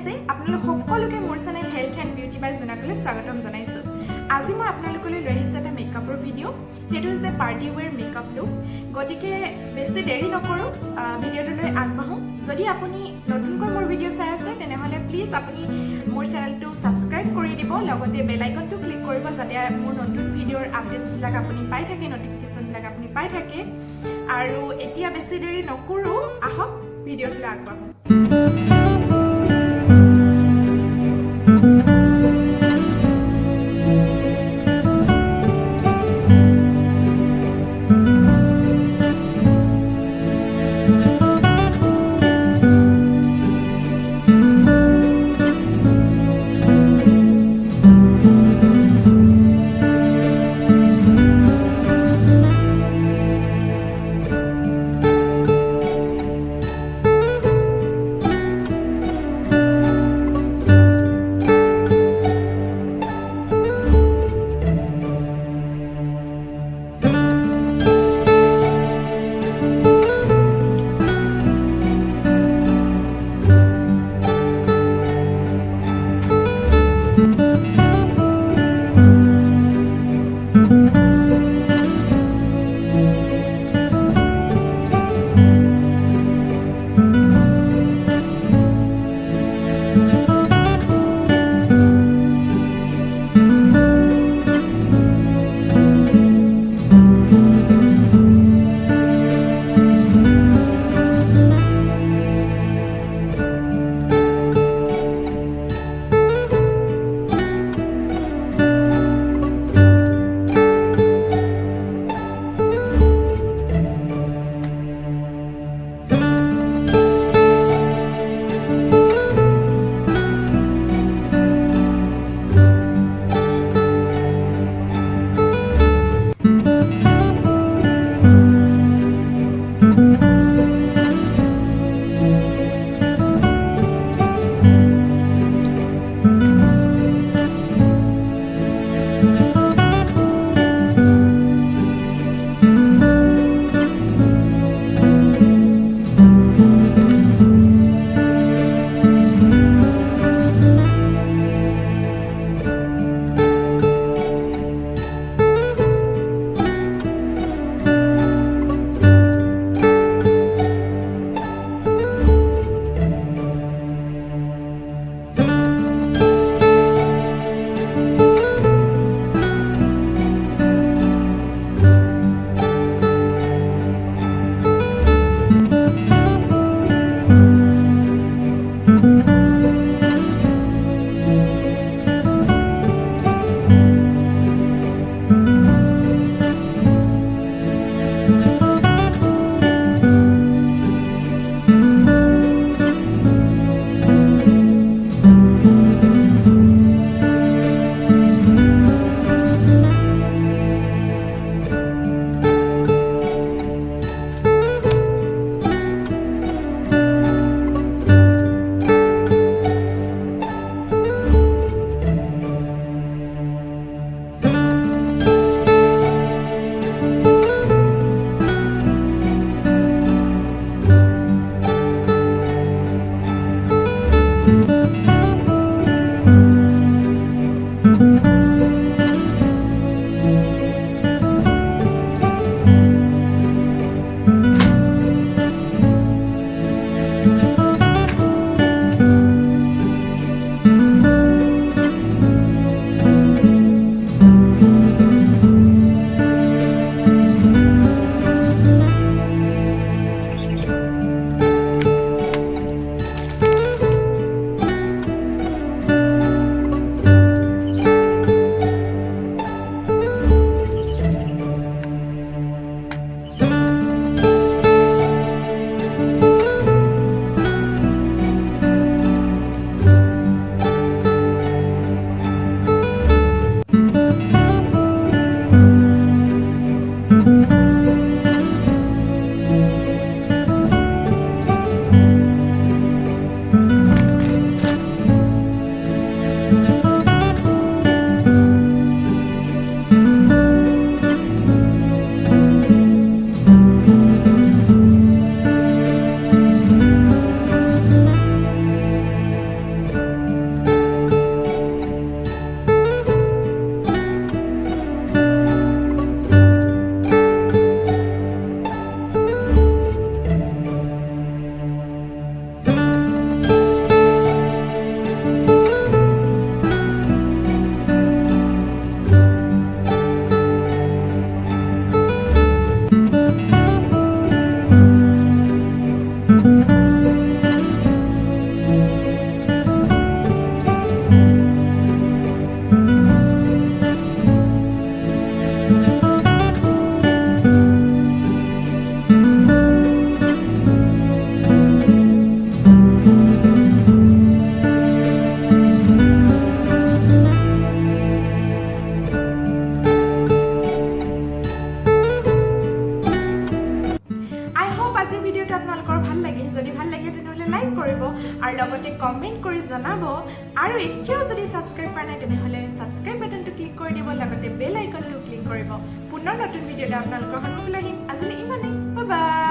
আছে আপোনালোক সকলোকে মোৰ চেনেল হেল্থ এণ্ড বিউটি বাই জোনাকলৈ স্বাগতম জনাইছোঁ। আজি মই আপোনালোকলৈ লৈ আহিছোঁ এটা মেকআপৰ ভিডিঅ'। সেইটো হৈছে পাৰ্টি ৱেৰ মেকআপ লুক। গতিকে বেছি দেৰি নকৰোঁ, ভিডিঅ'টোলৈ আগবাঢ়োঁ। যদি আপুনি নতুনকৈ মোৰ ভিডিঅ' চাই আছে তেনেহ'লে প্লিজ আপুনি মোৰ চেনেলটো ছাবস্ক্ৰাইব কৰি দিব, লগতে বেল আইকনটো ক্লিক কৰিব যাতে মোৰ নতুন ভিডিঅ'ৰ আপডেটছবিলাক আপুনি পাই থাকে, নটিফিকেশ্যনবিলাক আপুনি পাই থাকে। আৰু এতিয়া বেছি দেৰি নকৰোঁ, আহক ভিডিঅ'টোলৈ আগবাঢ়োঁ। তেতিয়াহ'লে লাইক কৰিব আৰু লগতে কমেণ্ট কৰি জনাব আৰু এতিয়াও যদি ছাবস্ক্ৰাইব কৰা নাই তেনেহ'লে ছাবস্ক্ৰাইব বাটনটো ক্লিক কৰি দিব লগতে বেল আইকনটো ক্লিক কৰিব পুনৰ নতুন ভিডিঅ'লৈ আপোনালোকৰ সন্মুখলৈ আহিম আজিলৈ ইমানেই বাই বাই